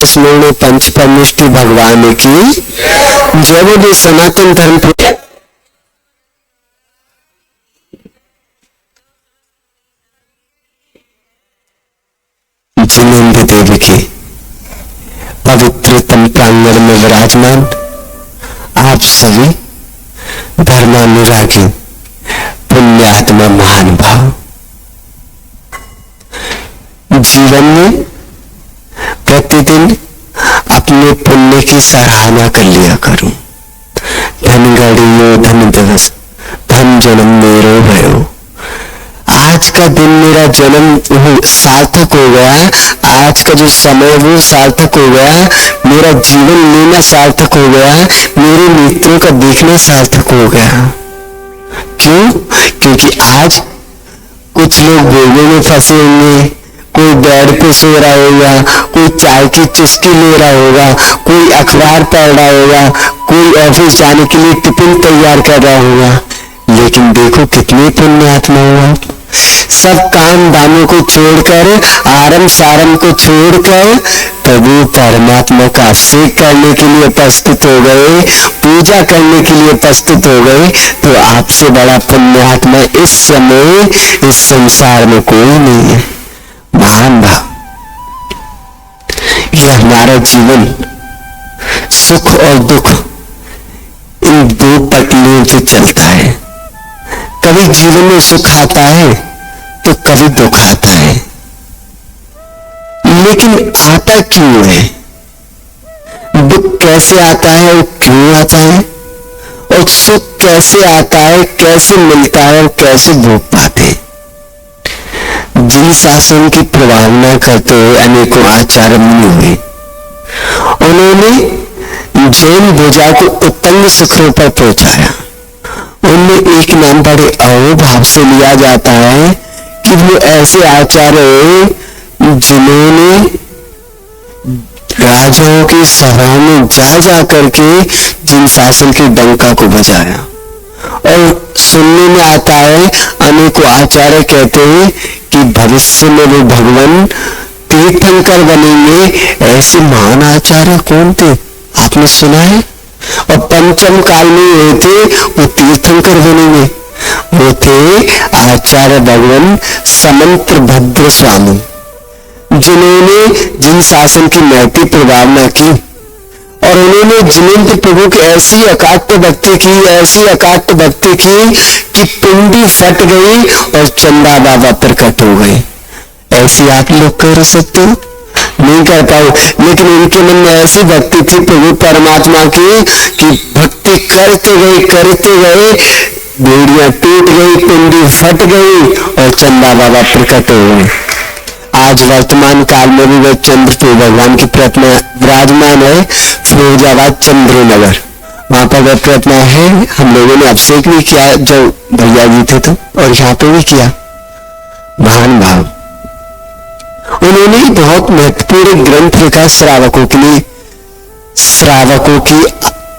स्मरण पंच परमेष्टि भगवान की जय बोले। सनातन धर्म जिनेन्द्र देवी के पवित्रतम प्रांगण में विराजमान आप सभी धर्मानुरागी पुण्यात्मा महानुभाव, जीवन में प्रतिदिन अपने पुण्य की सराहना कर लिया करूं। धन गड़ियो धन दिवस धन जन्म मेरो भयो। आज का दिन मेरा जन्म सार्थक हो गया, आज का जो समय वो सार्थक हो गया, मेरा जीवन लेना सार्थक हो गया, मेरे मित्रों का देखना सार्थक हो गया। क्यों? क्योंकि आज कुछ लोग गोले में फंसे होंगे, कोई बेड पे सो रहा होगा, कोई चाय की चुस्की ले रहा होगा, कोई अखबार पढ़ रहा होगा, कोई ऑफिस जाने के लिए टिफिन तैयार कर रहा होगा। लेकिन देखो कितने पुण्यात्मा हो आप। सब काम दामों को छोड़कर, आरंभ सारंभ को छोड़कर प्रभु परमात्मा का अभिषेक करने के लिए उपस्थित हो गए, पूजा करने के लिए उपस्थित हो गए। तो आपसे बड़ा पुण्यात्मा इस समय इस संसार में कोई नहीं है। महान भाव, यह हमारा जीवन सुख और दुख इन दो पटलियों से चलता है। कभी जीवन में सुख आता है तो कभी दुख आता है, लेकिन आता क्यों है? दुख कैसे आता है और क्यों आता है? और सुख कैसे आता है, कैसे मिलता है और कैसे भोग पाते हैं? जिन शासन की प्रवाहना करते हुए अनेकों आचार्य मुनि हुए, उन्होंने जैन भुजा को उत्तंग शिखरों पर पहुंचाया। उनमें एक नाम बड़े अहोभाव से लिया जाता है कि वो ऐसे आचार्य हुए जिन्होंने राजाओं की सभा में जा करके जिन शासन की डंका को बजाया। और सुनने में आता है, अनेकों आचार्य कहते हैं कि भविष्य में वो भगवान तीर्थंकर बनेंगे। ऐसे महान आचार्य कौन थे आपने सुना है? और पंचम काल में हुए थे वो तीर्थंकर बनेंगे। वो थे आचार्य भगवान समंत्र भद्र स्वामी, जिन्होंने जिन शासन की महती प्रभावना की। और उन्होंने जिनेन्द्र प्रभु की ऐसी अकाट्य भक्ति की, ऐसी अकाट्य भक्ति की कि पिंडी फट गई और चंदा बाबा प्रकट हो गए। ऐसी आप लोग कर सकते हो? नहीं कर पाए। लेकिन उनके मन में ऐसी भक्ति थी प्रभु परमात्मा की कि भक्ति करते गए बेड़ियां टूट गई, पिंडी फट गई और चंदा बाबा प्रकट हो गए। आज वर्तमान काल में भी वह चंद्र भगवान की प्रतिमा विराजमान है फिरोजाबाद चंद्रनगर। वहां पर वह प्रतिमा है। हम लोगों ने अभिषेक भी किया जो भैया जी थे तो, और यहाँ पे भी किया। महान भाव, उन्होंने बहुत महत्वपूर्ण ग्रंथ लिखा श्रावकों के लिए, श्रावकों की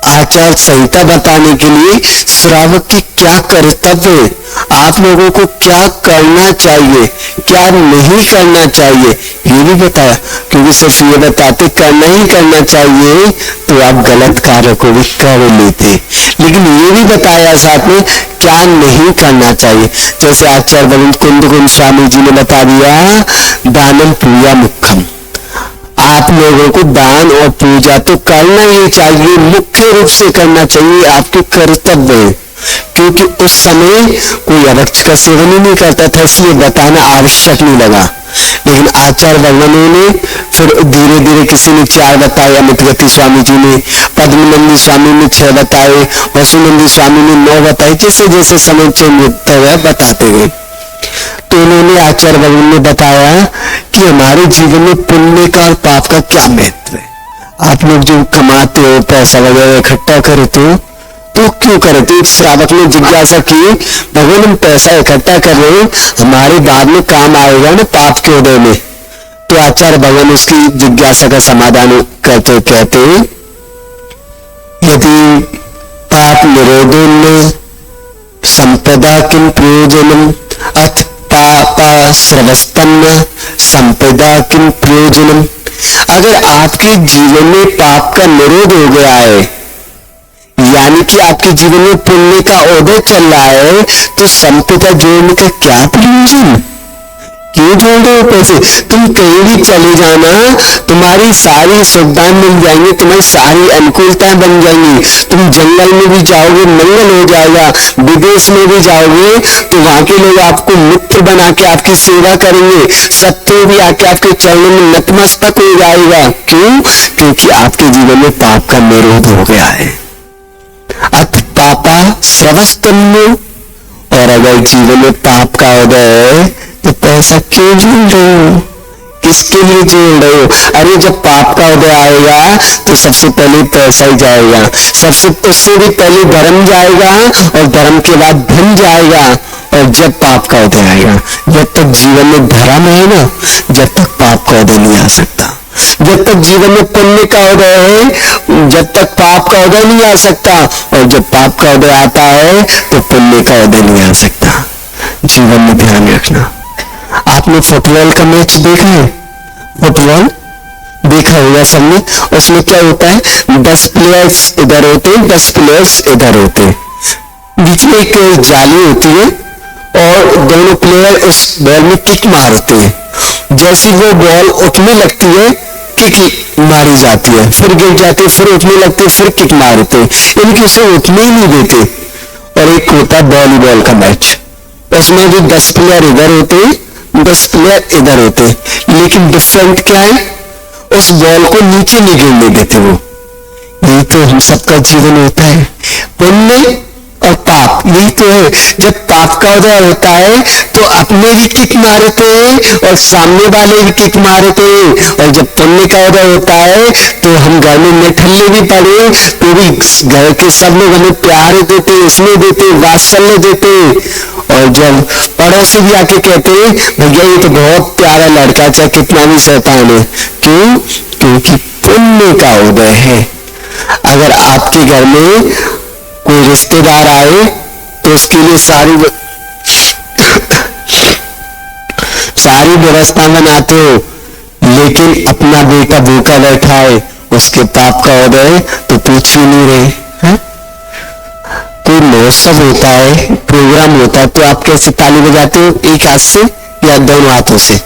आचार संहिता बताने के लिए। श्रावक की क्या कर्तव्य, आप लोगों को क्या करना चाहिए, क्या नहीं करना चाहिए, ये भी बताया। क्योंकि सिर्फ ये बताते करना ही करना चाहिए तो आप गलत कार्य को भी कर लेते, लेकिन ये भी बताया साथ में क्या नहीं करना चाहिए। जैसे आचार्य बलवंत कुंद स्वामी जी ने बता दिया, दानम पूजा मुख्यम। आप लोगों को दान और पूजा तो करना ही चाहिए, मुख्य रूप से करना चाहिए, आपके कर्तव्य है। क्योंकि उस समय कोई अभक्ष का सेवन ही नहीं करता था, इसलिए बताना आवश्यक नहीं लगा। लेकिन आचार्य भगवानों ने फिर धीरे धीरे किसी ने 4 बताए, अमितगति स्वामी जी ने, पद्मनंदी स्वामी ने 6 बताए, वसुनंदी स्वामी ने 9 बताए। जैसे जैसे समय चेंज होता है बताते गए। तो उन्होंने आचार्य भगवान ने बताया कि हमारे जीवन में पुण्य का और पाप का क्या महत्व है। आप लोग जो कमाते हो, पैसा वगैरह इकट्ठा करते हो, तो क्यों करते? एक श्रावक ने जिज्ञासा की, भगवान हम पैसा इकट्ठा कर रहे हैं, हमारे बाद में काम आएगा ना पाप के उदय में। तो आचार्य भगवान उसकी जिज्ञासा का समाधान करते कहते, यदि पाप निरोधोन्नय संपदा किम प्रयोजनम अथ पापा श्रवस्तन्न संपदा किम प्रयोजनम। अगर आपके जीवन में पाप का निरोध हो गया है, यानी कि आपके जीवन में पुण्य का उदय चल रहा है, तो संपिता जोड़ने का क्या प्रयोजन? क्यों जोड़ रहे हो पैसे? तुम कहीं भी चले जाना, तुम्हारी सारी सुविधाएं मिल जाएंगी, तुम्हारी सारी अनुकूलताएं बन जाएंगी। तुम जंगल में भी जाओगे, मंगल हो जाएगा। विदेश में भी जाओगे तो वहां के लोग आपको मित्र बना के आपकी सेवा करेंगे। शत्रु भी आके आपके चरणों में नतमस्तक हो जाएगा। क्यों? क्योंकि आपके जीवन में पाप का निरोध हो गया है। अत पापा स्रवस्तम्य। और अगर जीवन में पाप का उदय है तो पैसा क्यों जोड़ रहे हो? किसके लिए जोड़ रहे हो? अरे जब पाप का उदय आएगा तो सबसे पहले पैसा ही जाएगा, उससे भी पहले धर्म जाएगा, और धर्म के बाद धन जाएगा। और जब पाप का उदय आएगा, जब तक जीवन में धर्म है ना, जब तक पाप का उदय नहीं आ सकता। जब तक जीवन में पुण्य का उदय है, जब तक पाप का उदय नहीं आ सकता। और जब पाप का उदय आता है तो पुण्य का उदय नहीं आ सकता। जीवन में ध्यान रखना। आपने फुटबॉल का मैच देखा है? फुटबॉल देखा होगा सबने। उसमें क्या होता है, 10 प्लेयर्स इधर होते हैं, 10 प्लेयर्स इधर होते हैं। बीच में एक जाली होती है और दोनों प्लेयर उस बॉल में किक मारते हैं। जैसी वो बॉल उठने लगती है, किक मारी जाती है, फिर गिर जाती है, फिर उठने लगते हैं, फिर किक मारते हैं। इनके उसे उठने ही नहीं देते। और एक होता है वॉलीबॉल का मैच, उसमें भी 10 प्लेयर इधर होते हैं, 10 प्लेयर इधर होते हैं, लेकिन डिफरेंट क्या है, उस बॉल को नीचे नहीं गिरने देते वो। यही तो हम सबका जीवन होता है, पुण्य और पाप, यही तो है। जब पाप का उदय होता है तो अपने भी किक मारते हैं और सामने वाले भी किक मारते हैं। और जब पुण्य का उदय होता है तो हम घर में निठल्ले भी पड़े तो भी घर के सब लोग हमें प्यार देते, स्नेह देते, वात्सल्य देते। और जब पड़ोसी भी आके कहते हैं भैया ये तो बहुत प्यारा लड़का, चाहे कितना भी शैतान है। क्यों? क्योंकि पुण्य का उदय है। अगर आपके घर में कोई रिश्तेदार आए तो उसके लिए सारी व्यवस्था बनाते हो, लेकिन अपना बेटा भूखा बैठा है, उसके पाप का उदय तो पूछ ही नहीं रहे हैं। कोई महोत्सव होता है, प्रोग्राम होता है, तो आप कैसे ताली बजाते हो? एक हाथ से या दोनों हाथों से?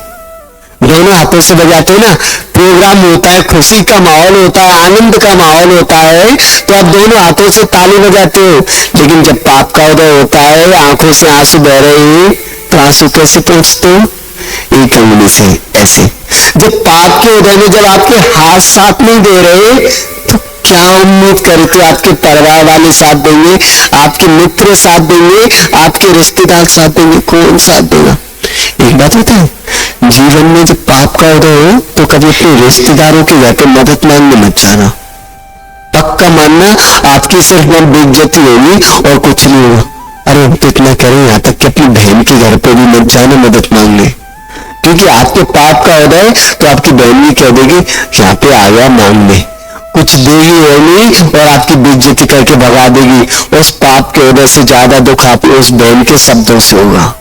दोनों हाथों से बजाते हो ना। प्रोग्राम होता है, खुशी का माहौल होता है, आनंद का माहौल होता है, तो आप दोनों हाथों से ताली बजाते हो। लेकिन जब पाप का उदय होता है, आंखों से आंसू बह रहे हैं, तो आंसू कैसे पहुंचते हो? एक उंगली से ऐसे। जब पाप के उदय में जब आपके हाथ साथ नहीं दे रहे, तो क्या उम्मीद करते? आपके परिवार वाले साथ देंगे, आपके मित्र साथ देंगे, आपके रिश्तेदार साथ देंगे? कौन साथ देगा? एक बात होता है, जीवन में जब पाप का उदय हो तो कभी अपने रिश्तेदारों के घर पे मदद मांगने मत जाना। पक्का मानना, आपकी सिर्फ बेइज्जती होगी और कुछ नहीं होगा। अरे हम तो इतना करें, यहाँ तक कि अपनी बहन के घर पे भी मत जाना मदद मांगने, क्योंकि आपके पाप का उदय तो आपकी बहन भी कह देगी यहाँ पे आ गया मांगने, कुछ देगी है नहीं, और आपकी बेइज्जती करके भगा देगी। उस पाप के उदय से ज्यादा दुख आप उस बहन के शब्दों से होगा।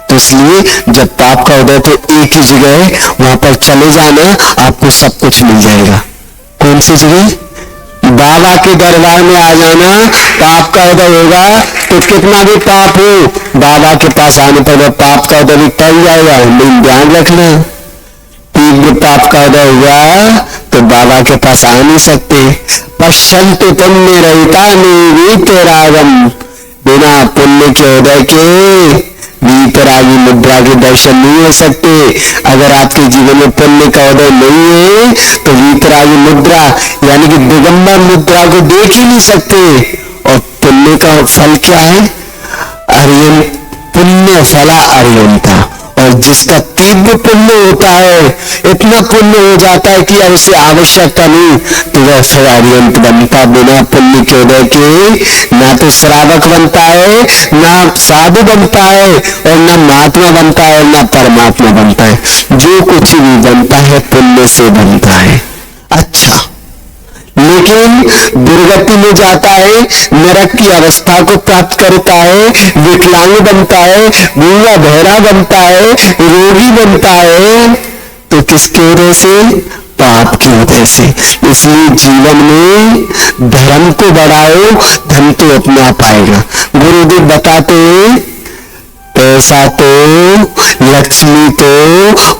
तो इसलिए जब पाप का उदय तो एक ही जगह है, वहां पर चले जाना, आपको सब कुछ मिल जाएगा। कौन सी जगह? बाबा के दरबार में आ जाना। पाप का उदय होगा तो कितना भी पाप हो, बाबा के पास आने पर पाप का उदय भी टल जाएगा। लेकिन ध्यान रखना, तीव्र पाप का उदय हुआ तो बाबा के पास आ नहीं सकते। पश्यंत पुण्य रहिता वीतरागम, बिना पुण्य के उदय के वीतरागी मुद्रा के दर्शन नहीं हो सकते। अगर आपके जीवन में पुण्य का उदय नहीं है तो वीतरागी मुद्रा यानी कि दिगंबर मुद्रा को देख ही नहीं सकते। और पुण्य का फल क्या है? अर्यन पुण्य फला अर्यंता। और जिसका तीव्र पुण्य होता है, इतना पुण्य हो जाता है कि अब उसे आवश्यकता नहीं, तो वह फिर अर्यंत बनता। बिना पुण्य के उदय के ना तो श्रावक बनता है, ना साधु बनता है, और ना महात्मा बनता है, और ना परमात्मा बनता है। जो कुछ भी बनता है पुण्य से बनता है। अच्छा, लेकिन दुर्गति में जाता है, नरक की अवस्था को प्राप्त करता है, विकलांग बनता है, गूंगा बहरा बनता है, रोगी बनता है, तो किसके उदय से? पाप की वजह से। इसलिए जीवन में धर्म को बढ़ाओ, धन तो अपने आप आएगा। गुरुदेव बताते हैं पैसा तो, लक्ष्मी तो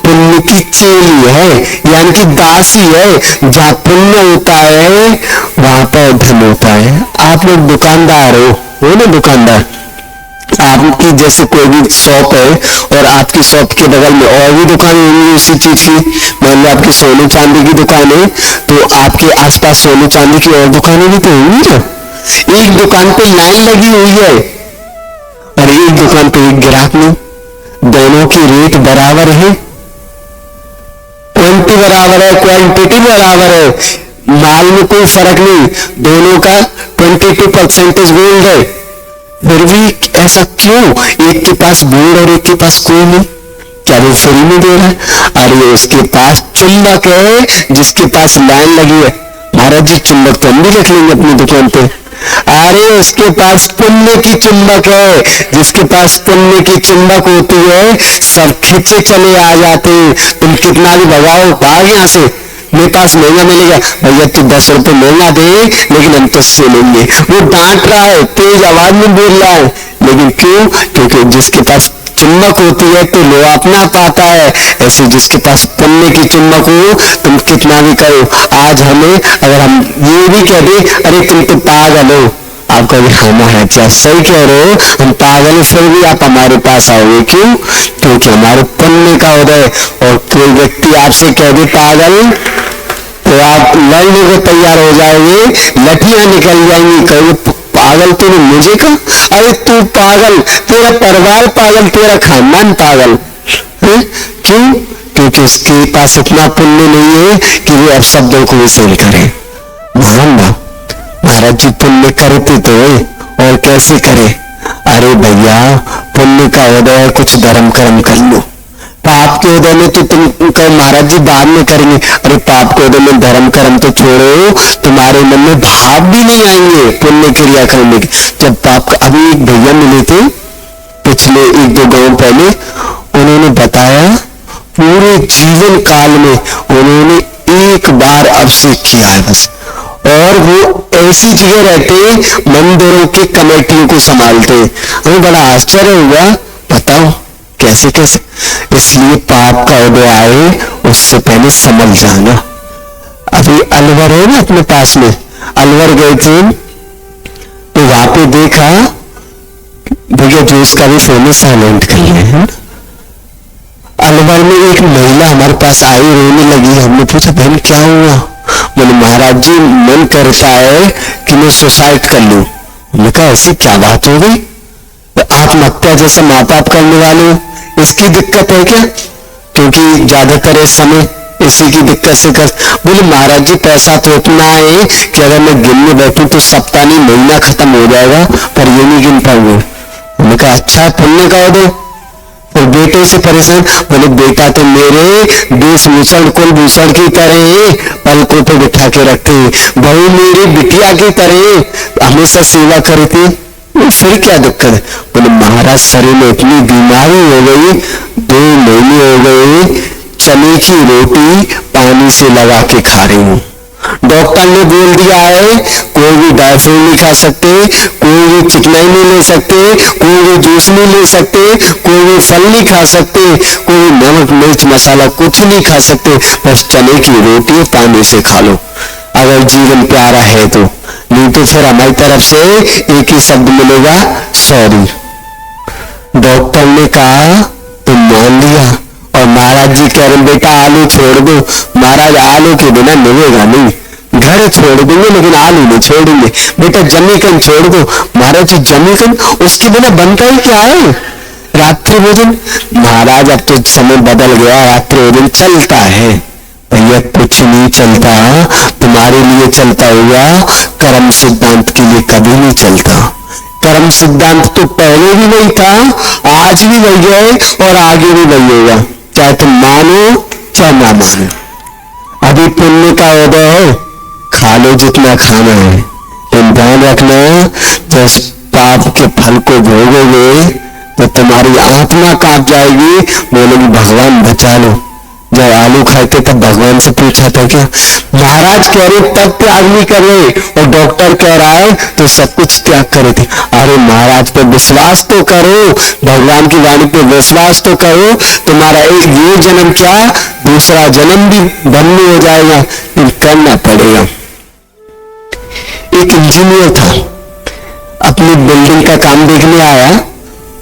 पुण्य की चेली है, यानी कि दासी है। जहाँ पुण्य होता है वहां पर धन होता है। आप लोग दुकानदार हो ना, दुकानदार, आपकी जैसे कोई भी शॉप है और आपकी शॉप के बगल में और भी दुकान होंगी उसी चीज की। मान लो आपकी सोने चांदी की दुकान है तो आपके आसपास सोने चांदी की और दुकानें भी तो होंगी ना। एक दुकान पे लाइन लगी हुई है और एक दुकान पे एक ग्राहक नहीं, दोनों की रेट बराबर है, क्वांटिटी बराबर है, क्वांटिटी बराबर है, माल में कोई फर्क नहीं, दोनों का 22% गोल्ड है। फिर भी ऐसा क्यों? एक के पास गोल्ड और एक के पास कोई नहीं। क्या वो फ्री में दे रहा है? अरे उसके पास चुंबक है जिसके पास लाइन लगी है। महाराज जी चुंबक तो हम भी रख लेंगे अपनी दुकान पे। अरे उसके पास पुण्य की चुंबक है, जिसके पास पुण्य की चुंबक होती है सब खींचे चले आ जाते हैं। तुम कितना भी भगाओ, भाग यहां से, मेरे पास महंगा मिलेगा। भैया तू 10 रुपए महंगा दे लेकिन हम तो से लेंगे। वो डांट रहा है, तेज आवाज में बोल रहा है, लेकिन क्यों? क्योंकि जिसके पास चुंबक होती है तो लोहा अपना पाता है। ऐसे जिसके पास पुण्य की चुंबक हो तुम कितना भी करो। आज हमें अगर हम ये भी कह दे अरे तुम तो पागल हो, आप कहोगे हाँ महाराज क्या सही कह रहे हो, हम पागल, फिर भी आप हमारे पास आओगे। क्यों? क्योंकि हमारे पुण्य का उदय। और कोई व्यक्ति आपसे कह दे पागल तो आप लड़ने को तैयार हो जाओगे, लठियां निकल जाएंगी, कहोगे पागल तूने मुझे कहा। अरे तू पागल, तेरा परिवार पागल, तेरा खानदान पागल है। क्यों? क्योंकि उसके पास इतना पुण्य नहीं है कि वो अब शब्दों को भी सहन करे। महाराज जी पुण्य करते तो और कैसे करे? अरे भैया पुण्य का उदय कुछ धर्म कर्म कर लो, पाप के उदय में तो तुम कहो महाराज जी बाद में करेंगे। अरे पाप के उदय में धर्म कर्म तो छोड़ो, तुम्हारे मन में भाव भी नहीं आएंगे पुण्य क्रिया करने के। जब पाप का, अभी एक भैया मिले थे पिछले 1-2 गांव पहले, उन्होंने बताया पूरे जीवन काल में उन्होंने एक बार अभिषेक किया है बस, और वो ऐसी जगह रहते मंदिरों की कमेटियों को संभालते। हमें बड़ा आश्चर्य हुआ, बताओ कैसे कैसे। इसलिए पाप का उदय आए उससे पहले समझ जाना। अभी अलवर है ना अपने पास में, अलवर गए थे तो वहां पे देखा भैया जो उसका भी फेमस साइलेंट कर रहे हैं। अलवर में एक महिला हमारे पास आई, रोने लगी। हमने पूछा बहन क्या हुआ? बोले महाराज जी मन करता है कि मैं सुसाइड कर लूं। हमने कहा ऐसी क्या बात हो गई? तो आत्महत्या जैसे माँ बाप करने वाले इसकी दिक्कत है क्या? क्योंकि ज्यादातर इस समय इसी की दिक्कत से कर। बोले महाराज जी पैसा तो इतना है कि अगर मैं गिनने बैठूं तो सप्ताह नहीं महीना खत्म हो जाएगा, पर ये नहीं गिन पाऊंगा। हमने कहा अच्छा पुण्य का उदय। और बेटे से परेशान, बोले बेटा तो मेरे वेशभूषण कुलभूषण की तरह पलकों पे बिठा के रखते, बहू मेरी बिटिया की तरह हमेशा सेवा करती, फिर क्या दिक्कत है? बोले महाराज शरीर में इतनी बीमारी हो गई, 2 महीने हो गए चने की रोटी पानी से लगा के खा रही हूं। डॉक्टर ने बोल दिया है कोई भी ड्राई फ्रूट नहीं खा सकते, कोई भी चिकनाई नहीं ले सकते, कोई भी जूस नहीं ले सकते, कोई भी फल नहीं खा सकते, कोई भी नमक मिर्च मसाला कुछ नहीं खा सकते, बस चने की रोटी पानी से खा लो अगर जीवन प्यारा है तो। नहीं तो फिर हमारी तरफ से एक ही शब्द मिलेगा सॉरी। डॉक्टर ने कहा तुम मान लिया, और महाराज जी कह रहे बेटा आलू छोड़ दो। महाराज आलू के बिना निभेगा नहीं, घर छोड़ देंगे लेकिन आलू नहीं छोड़ेंगे। बेटा जमीकन छोड़ दो। महाराज जी जमीकन उसके बिना बनता ही क्या है? रात्रि भोजन। महाराज अब तो समय बदल गया, रात्रि भोजन चलता है। भैया कुछ नहीं चलता, तुम्हारे लिए चलता हुआ, कर्म सिद्धांत के लिए कभी नहीं चलता। कर्म सिद्धांत तो पहले भी वही था, आज भी वही है और आगे भी वही होगा, चाहे तुम मानो चाहे ना मानो। अभी पुण्य का उदय है, खा लो जितना खाना है, लेकिन ध्यान रखना जब पाप के फल को भोगोगे तो तुम्हारी आत्मा कांप जाएगी, बोलेगी भगवान बचा लो। जब आलू खाए थे तब भगवान से पूछा था क्या? महाराज कह रहे तब त्याग नहीं कर रहे, और डॉक्टर कह रहा है तो सब कुछ त्याग करे थे। अरे महाराज पे विश्वास तो करो, भगवान की वाणी पे विश्वास तो करो, तुम्हारा एक ये जन्म क्या दूसरा जन्म भी धन्य हो जाएगा, करना पड़ेगा। एक इंजीनियर था, अपनी बिल्डिंग का काम देखने आया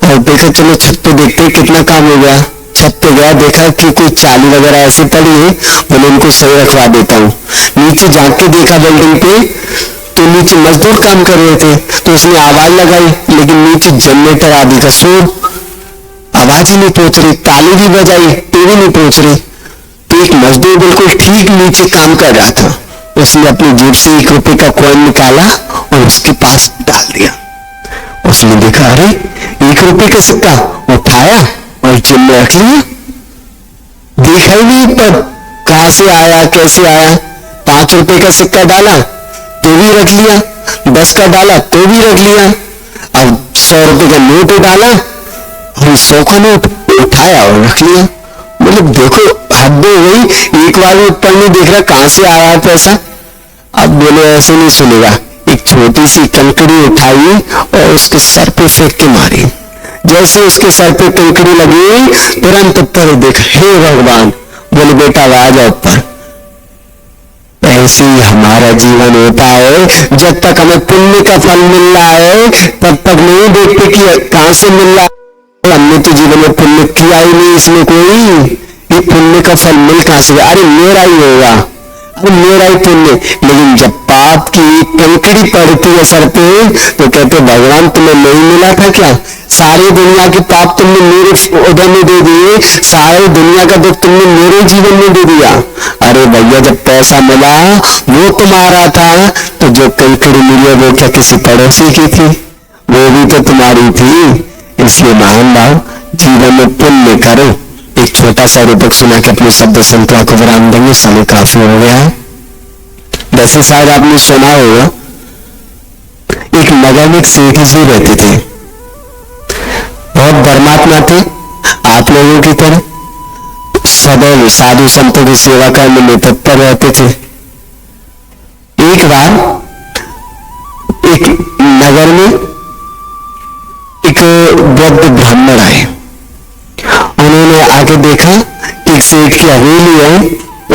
और देखा चलो छत पे देखते कितना काम हो गया। छत पे गया, देखा कि कोई चाली वगैरह ऐसे पड़ी है, बोले उनको सही रखवा देता हूँ। नीचे झांक के देखा बिल्डिंग पे तो नीचे मजदूर काम कर रहे थे, तो उसने आवाज लगाई, लेकिन नीचे जनरेटर आदि का शोर, आवाज ही नहीं पहुंच रही, ताली भी बजाई तो भी नहीं पहुंच रही। तो एक मजदूर बिल्कुल ठीक नीचे काम कर रहा था, उसने अपनी जेब से 1 रुपए का कॉइन निकाला और उसके पास डाल दिया। उसने देखा अरे 1 रुपए का सिक्का, उठाया और जेब में रख लिया। देखा ही नहीं पर कहां से आया कैसे आया। 5 रुपए का सिक्का डाला तो भी रख लिया, 10 का डाला तो भी रख लिया, अब 100 रुपए का नोट डाला और 100 का नोट उठाया और रख लिया। मतलब देखो हद हो गई, एक बार ऊपर नहीं देख रहा कहां से आया है पैसा। अब बोले ऐसे नहीं सुनेगा, एक छोटी सी कंकड़ी उठाई और उसके सर पे फेंक के मारी। जैसे उसके सर पे कंकड़ी लगी तुरंत ऊपर देख, हे भगवान, बोले बेटा आ जाओ ऊपर। ऐसे ही हमारा जीवन होता है, जब तक हमें पुण्य का फल मिल रहा है तब तक नहीं देखते कि कहां से मिल रहा है। हमने तो जीवन में पुण्य किया ही नहीं, इसमें कोई ये पुण्य का फल मिल कहां से? अरे मेरा ही होगा, अरे मेरा ही पुण्य। लेकिन जब पाप की कंकड़ी पड़ती है सर पे तो कहते भगवान तुम्हें नहीं मिला था क्या? सारी दुनिया के पाप तुमने मेरे उधर में दे दिए, सारी दुनिया का दुख तुमने मेरे जीवन में दे दिया। अरे भैया जब पैसा मिला वो तुम्हारा था, तो जो कंकड़ी मिली वो क्या किसी पड़ोसी की थी? वो भी तो तुम्हारी थी। इसलिए महान भाव जीवन में पुण्य करो। एक छोटा सा रूपक सुना के अपने शब्द संतवा को विराम देंगे, समय काफी हो गया है। वैसे शायद आपने सुना होगा, एक नगर में एक सेठ जी रहते थे, बहुत धर्मात्मा थे, आप लोगों की तरह सदैव साधु संतों की सेवा करने में तत्पर रहते थे। एक बार एक नगर में एक वृद्ध ब्राह्मण आए, उन्होंने आके देखा कि सेठ की हवेली है,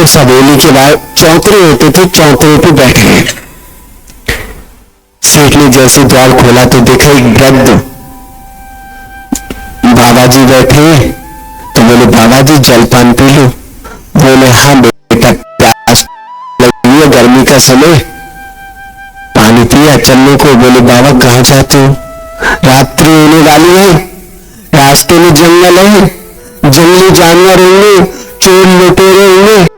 उस हवेली के बाद चौतरे होते थे, चौतरे पे बैठे हैं। सेठ ने जैसे द्वार खोला तो देखा एक वृद्ध बाबा जी बैठे हैं, तो बोले बाबा जी जलपान पी लो। बोले हाँ बेटा प्यास लगी है, गर्मी का समय, पानी पिया चलने को। बोले बाबा कहाँ जाते हो? रात्रि होने वाली है, रास्ते में जंगल है, जंगली जानवर होंगे, चोर लुटेरे होंगे।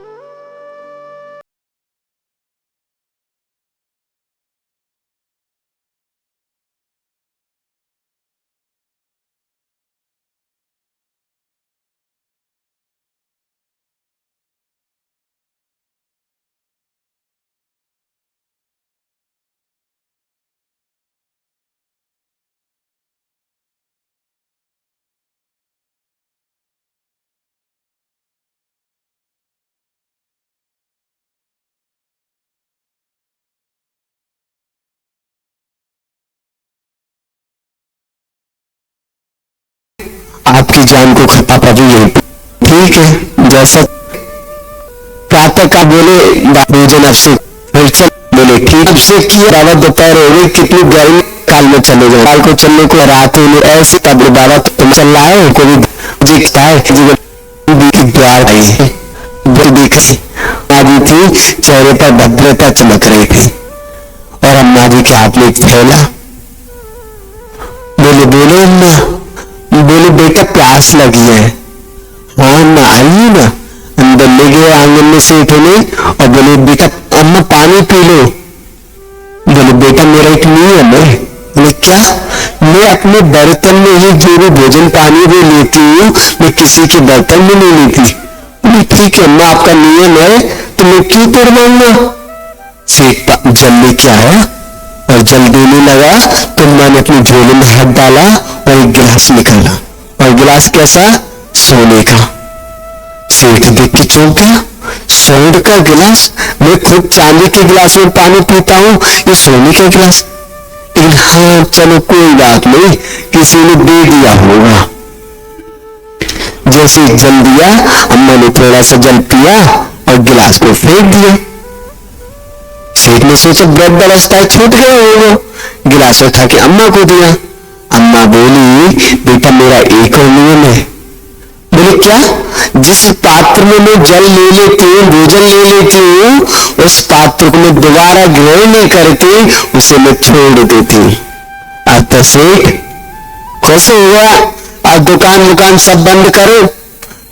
आपकी जान को खतरा पड़ी है, ठीक है। जैसा प्रातः का बोले भोजन आपसे चल, बोले ठीक आपसे किया। बाबा दोपहर हो गई, कितनी गर्मी, काल में चले जाओ, काल को चलने को रात में ऐसे। तब बाबा तुम चल रहा है, कोई दिखता है द्वार आई है, दिखाई आदि थी, चेहरे पर भद्रता चमक रही थी और अम्मा जी के हाथ में एक थैला। बोले अम्मा, बोले बेटा प्यास लगी है। हाँ ना आइए ना। अंदर ले गए आंगन में सेठ ने और बोले बेटा अम्मा पानी पी लो। बोले बेटा मेरा एक नियम है। बोले क्या? मैं अपने बर्तन में ही जो भी भोजन पानी भी लेती हूँ, मैं किसी के बर्तन में नहीं लेती। बोले ठीक है अम्मा, आपका नियम है तो मैं क्यों तोड़वाऊंगा? सेठ जल लेके आया और जल देने लगा तो मैंने अपनी झोले में हाथ डाला और एक गिलास निकाला, और गिलास कैसा? सोने का। सेठ देख के चौंक गया, स्वर्ण का गिलास, मैं खुद चांदी के गिलास में पानी पीता हूं, ये सोने का गिलास। लेकिन हाँ चलो कोई बात नहीं, किसी ने दे दिया होगा। जैसे जल दिया, अम्मा ने थोड़ा सा जल पिया और गिलास को फेंक दिया। सेठ ने सोचा ब्रेड बरसता है, छूट गया होगा, गिलास उठा के अम्मा को दिया। अम्मा बोली बेटा मेरा एक और नियम है। बोले क्या? जिस पात्र में मैं जल ले लेती हूँ, भोजन ले लेती हूँ, उस पात्र को मैं दोबारा ग्रहण नहीं करती, उसे मैं छोड़ देती हूँ। अब तो सेठ खुश हो गया, अब दुकान सब बंद करो,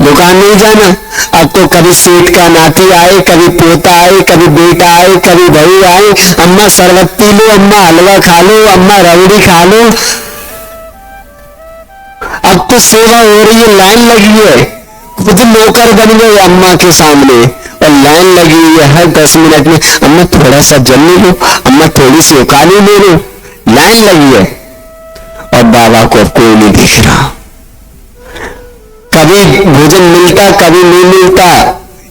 दुकान नहीं जाना। अब तो कभी सेठ का नाती आए, कभी पोता आए, कभी बेटा आए, कभी बहू आए, अम्मा शरबत पी लो, अम्मा हलवा खा लो, अम्मा रबड़ी खा लो। अब तो सेवा हो रही है, लाइन लगी है, खुद नौकर बन गए अम्मा के सामने और लाइन लगी हुई है हर 10 मिनट में। अम्मा थोड़ा सा जल ले लो, अम्मा थोड़ी सी उकाली ले लो, लाइन लगी है। और बाबा को कोई नहीं दिख रहा। कभी भोजन मिलता, कभी नहीं मिलता।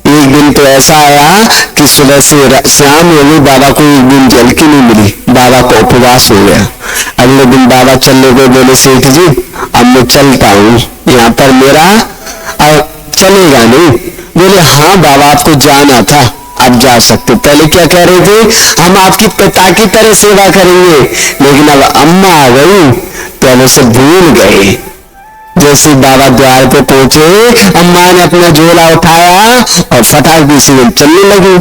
एक दिन तो ऐसा आया कि सुबह से शाम हो गई, बाबा को एक दिन जल की नहीं मिली, बाबा को उपवास हो गया। अगले दिन बाबा चलने को बोले सेठ जी अब मैं चलता हूँ, यहाँ पर मेरा अब चलेगा नहीं। बोले हाँ बाबा आपको जाना था, आप जा सकते। पहले क्या कह रहे थे, हम आपकी पिता की तरह सेवा करेंगे, लेकिन अब अम्मा आ गई तो अब उसे भूल गए। जैसे बाबा द्वार पे पहुंचे, अम्मा ने अपना झोला उठाया और फटाक दूसरी दिन चलने लगी।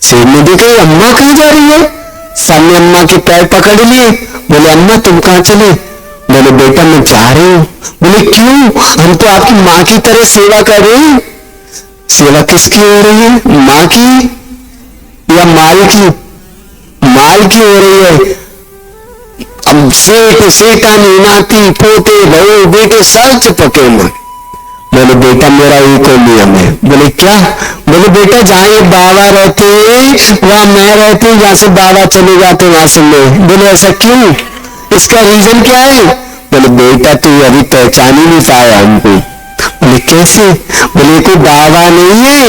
सेठ ने देखा अम्मा कहाँ जा रही है, सामने अम्मा के पैर पकड़ लिए। बोले अम्मा तुम कहाँ चले? बोले बेटा मैं जा रही हूँ। बोले क्यों? हम तो आपकी माँ की तरह सेवा कर रहे हैं। सेवा किसकी हो रही है, माँ की या माल की? माल की हो रही है। अब सेठ सेठानी नाती पोते बहू बेटे सब चिपके हुए। बोले बेटा मेरा एक और नियम है। बोले क्या? बोले बेटा जहां ये बाबा रहते वहां मैं रहती हूँ, जहां से बाबा चले जाते वहां से मैं। बोले ऐसा क्यों, इसका रीजन क्या है? बोले बेटा तू अभी पहचान ही नहीं पाया हमको। बोले कैसे? बोले कोई बाबा नहीं है,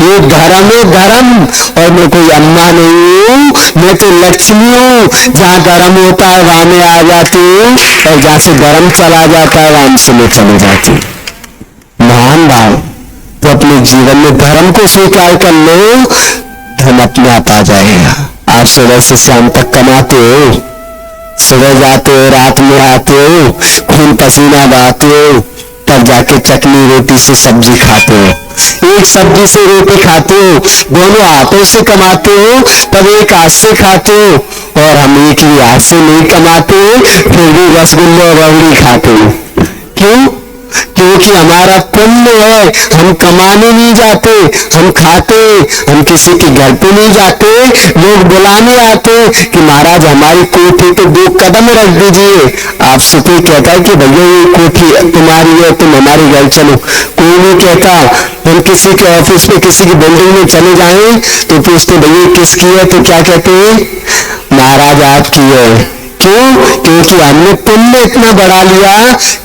ये धर्म है धर्म, और मैं कोई अम्मा नहीं हूँ, मैं तो लक्ष्मी हूँ। जहाँ धर्म होता है वहां मैं आ जाती हूँ, और जहां से धर्म चला जाता है वहां से मैं चले जाती हूँ। महान भाव। तो अपने जीवन में धर्म को स्वीकार कर लो, धन अपने आप आ जाएगा। आप सुबह से शाम तक कमाते हो, सुबह जाते हो रात में आते हो, खून पसीना बहाते हो, तब जाके चटनी रोटी से सब्जी खाते हो। एक सब्जी से रोटी खाते हो, दोनों हाथों से कमाते हो, तब एक हाथ से खाते हो। और हम एक ही हाथ से नहीं कमाते, फिर भी रसगुल्ले और रबड़ी खाते हो। क्यों? क्योंकि हमारा पुण्य है, हम कमाने नहीं जाते, हम खाते, हम किसी के घर पे नहीं जाते, लोग बुलाने आते कि महाराज हमारी कोठी पे 2 कदम रख दीजिए। आपसे कोई कहता है कि भैया ये कोठी तुम्हारी है, तुम हमारे घर चलो? कोई नहीं कहता। हम किसी के ऑफिस में किसी की बिल्डिंग में चले जाएं तो पूछते भैया किसकी है, तो क्या कहते हैं? महाराज आपकी है। क्यों? क्योंकि हमने पुण्य इतना बढ़ा लिया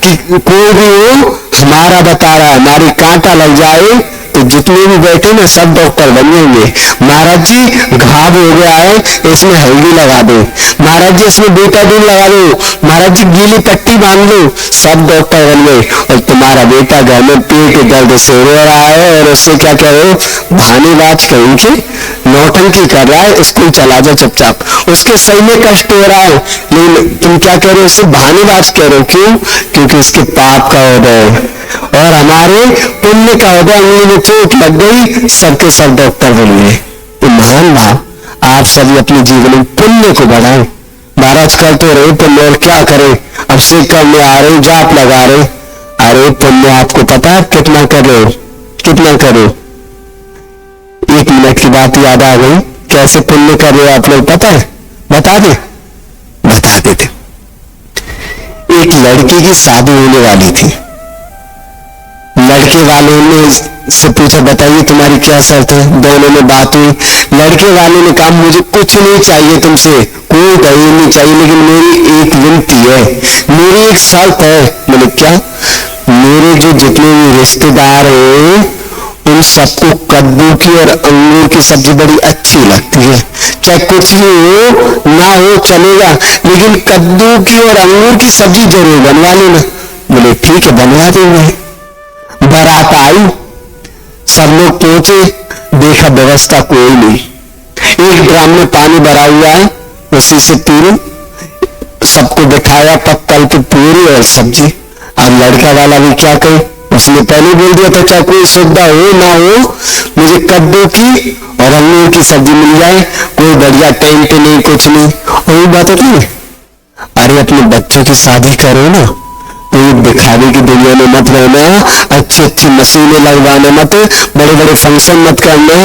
कि कोई भी हो हमारा बता रहा है, हमारी कांटा लग जाए तो जितने भी बैठे ना सब डॉक्टर बन जाएंगे। महाराज जी घाव हो गया है, इसमें हल्दी लगा दो, महाराज जी इसमें बेटाडीन लगा दो, महाराज जी गीली पट्टी बांध लो, सब डॉक्टर बन गए। और तुम्हारा बेटा घर में पेट दर्द से रो रहा है और उससे क्या कह रहे हो, भानीबाज कहेंगे, नौटंकी कर रहा है, स्कूल चला जा चुपचाप। उसके सही में कष्ट हो रहा है, लेकिन तुम क्या कह रहे हो, उससे भानीबाज कह रहे हो। क्यों? क्योंकि उसके पाप का उदय और हमारे पुण्य का उदय, उंगली में चोट लग गई, सबके सब डॉक्टर बन गए। तो महान भाव, आप सभी अपने जीवन में पुण्य को बढ़ाएं। महाराज कर तो रहे पुण्य, और क्या करें, अब से करने आ रहे, जाप लगा रहे। अरे पुण्य आपको पता है कितना कर रहे हो, कितना करो? 1 मिनट की बात याद आ गई, कैसे पुण्य कर रहे हो आप लोग पता है? बता दे, बता देते। एक लड़की की शादी होने वाली थी। लड़के वाले ने से पूछा बताइए तुम्हारी क्या शर्त है? दोनों में बात हुई। लड़के वाले ने कहा मुझे कुछ नहीं चाहिए तुमसे, कोई दहेज नहीं चाहिए, लेकिन मेरी एक विनती है, मेरी एक शर्त है। बोले क्या? मेरे जो जितने भी रिश्तेदार हैं इन सबको कद्दू की और अंगूर की सब्जी बड़ी अच्छी लगती है। चाहे कुछ ही हो ना हो चलेगा, लेकिन कद्दू की और अंगूर की सब्जी जरूर बनवा लेना। बोले ठीक है बनवा देंगे। बारात आई, सब लोग पहुंचे, देखा व्यवस्था कोई नहीं। एक ड्राम में पानी भरा हुआ है, उसी से पी लो। सबको बिठाया, पत्तल की पूरी और सब्जी। अब लड़का वाला भी क्या करे, उसने पहले बोल दिया था चाहे कोई सुविधा हो ना हो, मुझे कद्दू की और अंगूर की सब्जी मिल जाए, कोई बढ़िया टेंट नहीं कुछ नहीं। और ये बात है, अरे अपने बच्चों की शादी करो ना, तो ये दिखावे की दुनिया में मत रहना, अच्छी अच्छी मशीनें लगवाने मत, बड़े बड़े फंक्शन मत करना।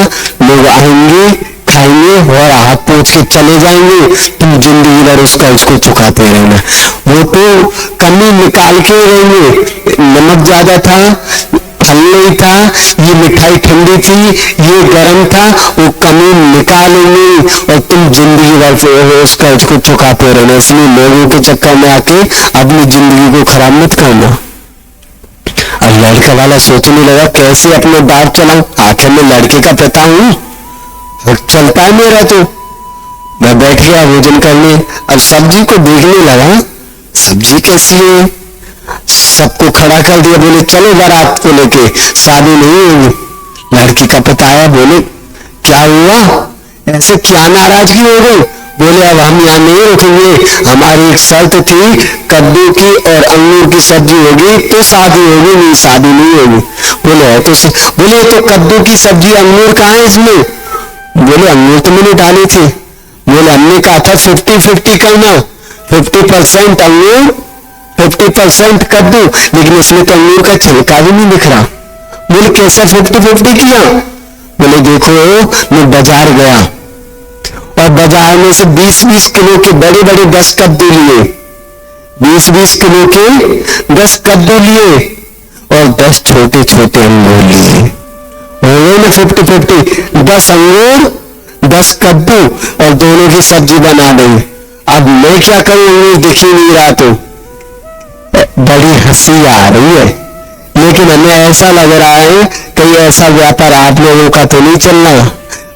लोग आएंगे, खाएंगे और हाथ पोंछ के चले जाएंगे, तुम जिंदगी भर उसको चुकाते रहना। वो तो कमी निकाल के रहेंगे, नमक ज्यादा था, फल नहीं था, ये मिठाई ठंडी थी, ये गर्म था, वो कमी निकालेंगे और तुम जिंदगी भर से उसको चुकाते रहना। इसलिए लोगों के चक्कर में आके अपनी जिंदगी को खराब मत करना। अब लड़का वाला सोचने लगा कैसे अपने दाव चलाऊं, आखिर में लड़के का पिता हूं, चलता है मेरा। तो मैं बैठ गया भोजन करने। अब सब्जी को देखने लगा, सब्जी कैसी है, सबको खड़ा कर दिया। बोले चलो बारात को लेके, शादी नहीं होगी। लड़की का पिता आया, बोले क्या हुआ, ऐसे क्या नाराजगी हो गई। बोले अब हम यहाँ नहीं रुकेंगे, हमारी एक शर्त थी कद्दू की और अंगूर की सब्जी होगी तो शादी होगी, नहीं शादी नहीं होगी। बोले तो कद्दू की सब्जी अंगूर कहाँ है इसमें। बोले अंगूर तो मैंने डाले थे। बोले हमने कहा था 50-50 करना, 50% अंगूर 50% कद्दू, लेकिन इसमें तो अंगूर का छिलका भी नहीं दिख रहा। बोले कैसा 50-50 किया। बोले देखो मैं बाजार गया और बाजार में से 20-20 किलो के बड़े बड़े 10 कद्दू लिए, 20-20 किलो के 10 कद्दू लिए और 10 छोटे छोटे अंगूर लिए। उन्होंने 50-50, 10 अंगूर 10 कद्दू और दोनों की सब्जी बना दी। अब मैं क्या करूं, अंगूर दिख ही नहीं रहा। तो बड़ी हंसी आ रही है, लेकिन हमें ऐसा लग रहा है कहीं ऐसा व्यापार आप लोगों का तो नहीं चलना।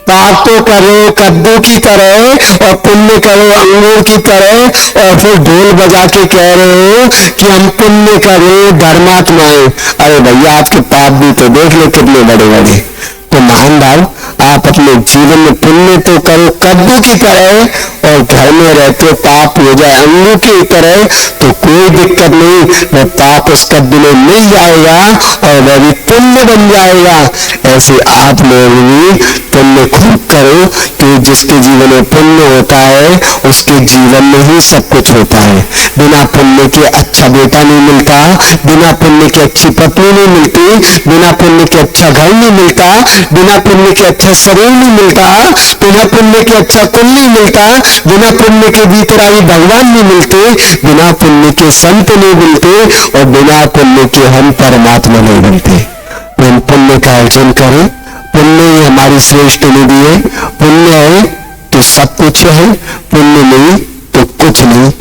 पाप तो करो कद्दू की तरह और पुण्य करो अंगूर की तरह, और फिर ढोल बजा के कह रहे हो कि हम पुण्य करें धर्मात्मा है। अरे भैया आपके पाप भी तो देख लो कितने बड़े बड़े। तो महान भाव, आप अपने जीवन में पुण्य तो करो कद्दू की तरह, और घर में रहते पाप हो जाए अंगूर की तरह तो कोई दिक्कत नहीं, वह पाप उस कद्दू में मिल जाएगा और वह भी पुण्य बन जाएगा। ऐसे आप लोग भी पुण्य खूब करो, कि जिसके जीवन में पुण्य होता है उसके जीवन में ही सब कुछ होता है। बिना पुण्य के अच्छा बेटा नहीं मिलता, बिना पुण्य के अच्छी पत्नी नहीं मिलती, बिना पुण्य के अच्छा घर नहीं मिलता, बिना पुण्य के अच्छा शरीर नहीं मिलता, बिना पुण्य के अच्छा कुल नहीं मिलता, बिना पुण्य के भीतराई भगवान नहीं मिलते, बिना पुण्य के संत नहीं मिलते, और बिना पुण्य के हम परमात्मा नहीं मिलते। हम पुण्य का अर्जन करें, पुण्य ही हमारी श्रेष्ठ निधि है। पुण्य है तो सब कुछ है, पुण्य नहीं तो कुछ नहीं।